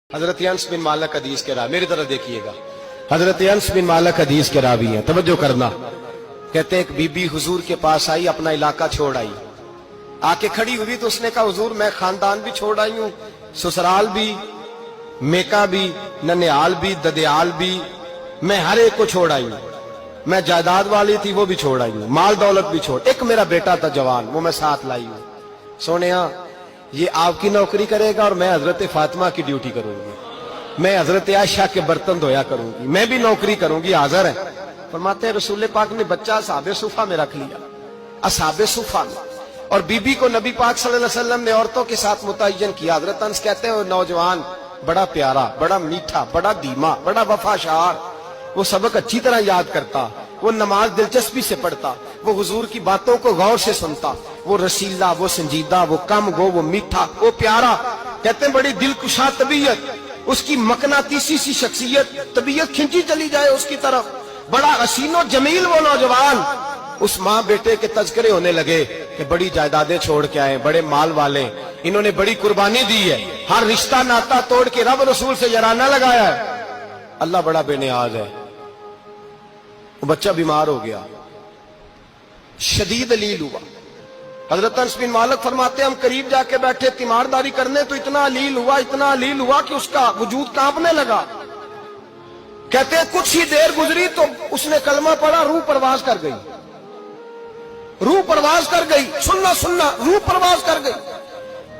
हजरत अनस बिन मालिक हदीस के रावी, मेरी तरफ देखिएगा, हजरत अनस बिन मालिक हदीस के रावी हैं, तवज्जो करना। कहते एक बीबी हुजूर के पास आई, अपना इलाका छोड़ आई, आके खड़ी हुई तो उसने कहा हुजूर मैं खानदान भी छोड़ आई हूं, ससुराल भी, मेका भी, ननिहाल भी, ददियाल भी, मैं हर एक को छोड़ आई हूं। मैं जायदाद वाली थी वो भी छोड़ आई हूं, माल दौलत भी छोड़, एक मेरा बेटा था जवान वो मैं साथ लाई हूं। सोनिया ये आपकी नौकरी करेगा और मैं हजरत फातिमा की ड्यूटी करूंगी, मैं हजरत आयशा के बर्तन धोया करूंगी, मैं भी नौकरी करूंगी। हाजिर है। फरमाते हैं रसूल पाक ने बच्चा असहाबे सुफा में रख लिया, असहाबे सुफा में, और बीबी को नबी पाक सल्लल्लाहु अलैहि वसल्लम ने औरतों के साथ मुतय्यन किया। हजरत अनस कहते हैं वो नौजवान बड़ा प्यारा, बड़ा मीठा, बड़ा धीमा, बड़ा वफाशार, वो सबक अच्छी तरह याद करता, वो नमाज दिलचस्पी से पढ़ता, वो हुजूर की बातों को गौर से सुनता, वो रसीला, वो संजीदा, वो कम गो, वो मीठा, वो प्यारा। कहते हैं बड़ी दिलकुशा तबीयत, उसकी मकनातीसी सी शख्सियत, तबीयत खिंची चली जाए उसकी तरफ, बड़ा हसीनो जमील वो नौजवान। उस माँ बेटे के तज़किरे होने लगे कि बड़ी जायदादें छोड़ के आए, बड़े माल वाले, इन्होंने बड़ी कुर्बानी दी है, हर रिश्ता नाता तोड़ के रब रसूल से याराना लगाया है, अल्लाह बड़ा बेनियाज है। वो बच्चा बीमार हो गया, शदीद अलील हुआ। हजरत अनस बिन मालिक फरमाते हम करीब जाके बैठे तीमारदारी करने तो इतना अलील हुआ, इतना अलील हुआ कि उसका वजूद कांपने लगा। कहते हैं कुछ ही देर गुजरी तो उसने कलमा पढ़ा, रूह परवाज कर गई, रूह परवाज कर गई, सुनना सुनना, रूह परवाज कर गई।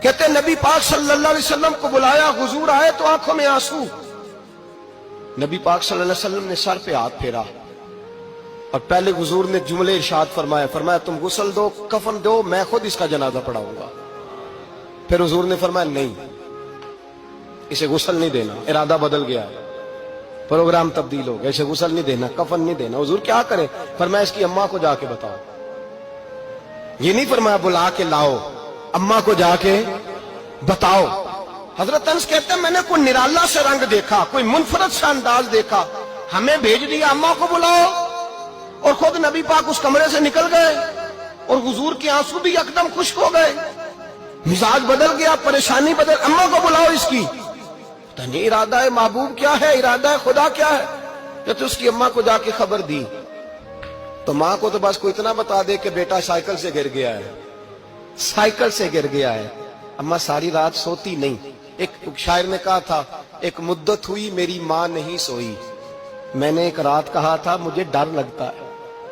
कहते नबी पाक सल्लल्लाहु अलैहि वसल्लम को बुलाया, हुजूर आए तो आंखों में आंसू। नबी पाक सल्लल्लाहु अलैहि वसल्लम ने सर पे हाथ फेरा और पहले हुजूर ने जुमले इरशाद फरमाया, फरमाया तुम गुस्ल दो, कफन दो, मैं खुद इसका जनाजा पढ़ाऊंगा। फिर हुजूर ने फरमाया नहीं, इसे गुस्ल नहीं देना, इरादा बदल गया है, प्रोग्राम तब्दील हो गया, इसे गुस्ल नहीं देना, कफन नहीं देना। हुजूर क्या करें? फरमाया इसकी अम्मा को जाके बताओ। ये नहीं फरमाया बुला के लाओ, अम्मा को जाके बताओ। हजरत अनस कहते हैं मैंने कोई निराला से रंग देखा, कोई मुनफरद सा अंदाज देखा, हमें भेज दिया अम्मा को बुलाओ, और खुद नबी पाक उस कमरे से निकल गए और हुजूर के आंसू भी एकदम खुश्क हो गए, मिजाज बदल गया, परेशानी बदल, अम्मा को बुलाओ इसकी। पता नहीं इरादा है महबूब क्या है, इरादा है खुदा क्या है। तो उसकी अम्मा को जाके खबर दी तो माँ को तो बस को इतना बता दे कि बेटा साइकिल से गिर गया है, साइकिल से गिर गया है। अम्मा सारी रात सोती नहीं। एक शायर ने कहा था, एक मुद्दत हुई मेरी माँ नहीं सोई, मैंने एक रात कहा था मुझे डर लगता है,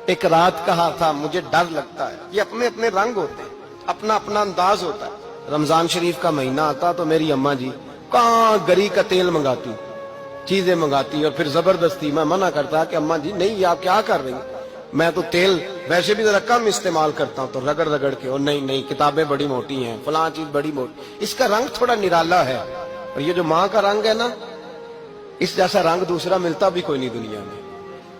एक रात कहा था मुझे डर लगता है। ये अपने अपने रंग होते हैं, अपना अपना अंदाज होता है। रमजान शरीफ का महीना आता तो मेरी अम्मा जी कहाँ गरी का तेल मंगाती, चीजें मंगाती, और फिर जबरदस्ती मैं मना करता कि अम्मा जी नहीं, आप क्या कर रही, मैं तो तेल वैसे भी जरा कम इस्तेमाल करता हूं, तो रगड़ रगड़ के, और नहीं नहीं किताबें बड़ी मोटी हैं, फलां चीज बड़ी मोटी, इसका रंग थोड़ा निराला है। और ये जो माँ का रंग है ना, इस जैसा रंग दूसरा मिलता भी कोई नहीं दुनिया में।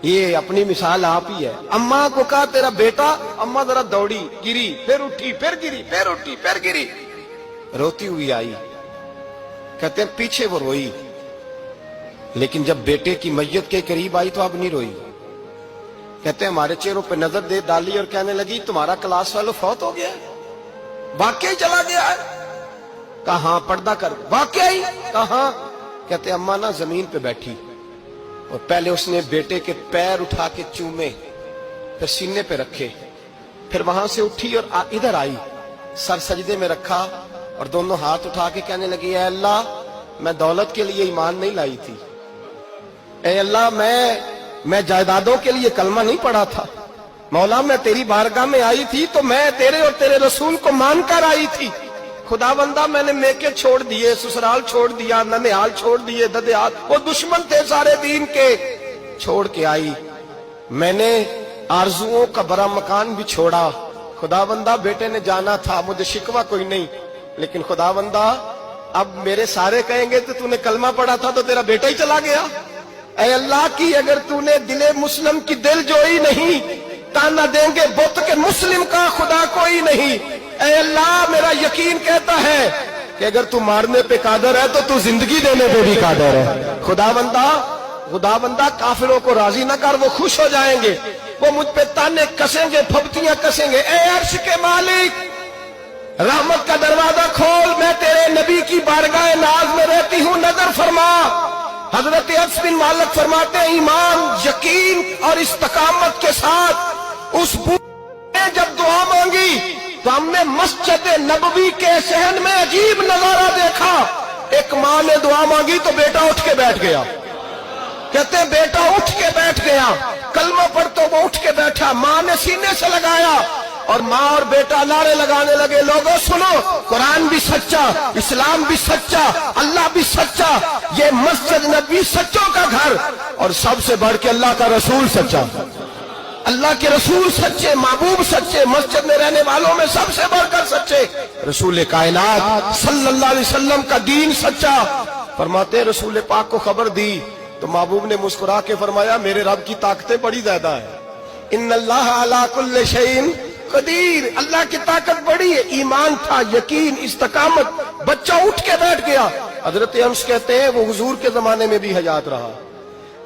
ये अपनी मिसाल आप ही है। अम्मा को कहा तेरा बेटा, अम्मा जरा दौड़ी, गिरी, फिर उठी, फिर गिरी, फिर उठी, फिर गिरी, रोती हुई आई। कहते हैं पीछे वो रोई, लेकिन जब बेटे की मैयत के करीब आई तो अब नहीं रोई। कहते हैं हमारे चेहरों पे नजर दे डाली और कहने लगी तुम्हारा क्लास फेलो फौत हो गया, वाकई चला गया है। कहा पर्दा कर, वाकई कहा। कहते अम्मा ना जमीन पे बैठी और पहले उसने बेटे के पैर उठा के चूमे, फिर सीने पे रखे, फिर वहां से उठी और इधर आई, सर सजदे में रखा और दोनों हाथ उठा के कहने लगी ऐ अल्लाह मैं दौलत के लिए ईमान नहीं लाई थी, ऐ अल्लाह मैं जायदादों के लिए कलमा नहीं पढ़ा था, मौला मैं तेरी बारगाह में आई थी तो मैं तेरे और तेरे रसूल को मानकर आई थी। खुदावंदा मैंने मेके छोड़ दिए, ससुराल छोड़ दिया, ननिहाल छोड़ दिए, ददियाल, वो दुश्मन थे सारे दीन के, छोड़ के आई। मैंने आरजुओं का बड़ा मकान भी छोड़ा। खुदावंदा बेटे ने जाना था, मुझे शिकवा कोई नहीं, लेकिन खुदावंदा अब मेरे सारे कहेंगे तो तूने कलमा पढ़ा था तो तेरा बेटा ही चला गया। ऐ अल्लाह की अगर तूने दिले मुस्लिम की दिल जोई नहीं, ताना देंगे बुत के मुस्लिम का खुदा कोई नहीं। ऐ अल्लाह मेरा यकीन कहता है कि अगर तू मारने पे कादर है तो तू जिंदगी देने पे भी कादर है। खुदाबंदा काफिरों को राजी न कर, वो खुश हो जाएंगे, वो मुझ पे ताने कसेंगे, फबतियां कसेंगे। ऐ अर्श के मालिक रहमत का दरवाजा खोल, मैं तेरे नबी की बारगाह नाज में रहती हूं, नजर फरमा। हजरत अनस बिन मालिक फरमाते हैं, ईमान, यकीन और इस्तकामत के साथ उस बूढ़े ने जब दुआ मांगी तो हमने मस्जिद नबवी के सहन में अजीब नजारा देखा। एक माँ ने दुआ मांगी तो बेटा उठ के बैठ गया। कहते हैं बेटा उठ के बैठ गया, कलमा पढ़ तो वो उठ के बैठा, माँ ने सीने से लगाया और माँ और बेटा नारे लगाने लगे, लोगों सुनो, कुरान भी सच्चा, इस्लाम भी सच्चा, अल्लाह भी सच्चा, ये मस्जिद नबी सच्चों का घर, और सबसे बढ़ के अल्लाह का रसूल सच्चा। अल्लाह के रसूल सच्चे, महबूब सच्चे, मस्जिद में रहने वालों में सबसे बढ़कर सच्चे, रसूल कायनात सल्लल्लाहु अलैहि वसल्लम का दीन सच्चा। फरमाते रसूल पाक को खबर दी तो महबूब ने मुस्कुरा के फरमाया, मेरे रब की ताकतें बड़ी ज्यादा है। इन्नल्लाह अला कुल्लि शैइन कदीर, अल्लाह की ताकत बड़ी है। ईमान था, यकीन, इस्तकामत, बच्चा उठ के बैठ गया। हजरत अनस कहते हैं वो हुजूर के जमाने में भी हयात रहा,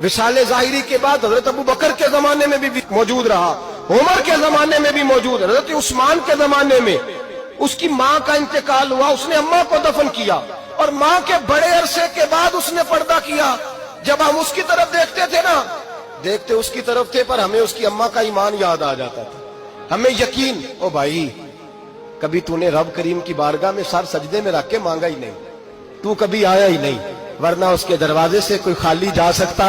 विशाले जाहिरी के बाद हजरत अबू बकर के जमाने में भी मौजूद रहा, उमर के जमाने में भी मौजूद, हजरत उस्मान के जमाने में उसकी माँ का इंतकाल हुआ, उसने अम्मा को दफन किया और माँ के बड़े अरसे के बाद उसने पर्दा किया। जब हम उसकी तरफ देखते थे ना, देखते उसकी तरफ थे, पर हमें उसकी अम्मा का ईमान याद आ जाता था, हमें यकीन। ओ भाई, कभी तूने रब करीम की बारगाह में सर सजदे में रख के मांगा ही नहीं, तू कभी आया ही नहीं, वरना उसके दरवाजे से कोई खाली जा सकता,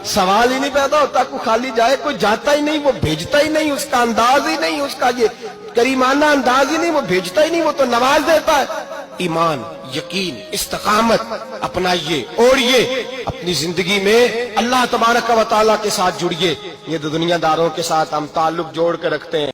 सवाल ही नहीं पैदा होता, कोई खाली जाए, कोई जाता ही नहीं, वो भेजता ही नहीं, उसका अंदाज ही नहीं, उसका ये करीमाना अंदाज ही नहीं, वो भेजता ही नहीं, वो तो नवाज देता है। ईमान, यकीन, इस्तकामत अपनाइए, ओढ़िए, अपनी जिंदगी में अल्लाह तबारक व तआला के साथ जुड़िए। ये दुनियादारों के साथ हम ताल्लुक जोड़ के रखते हैं।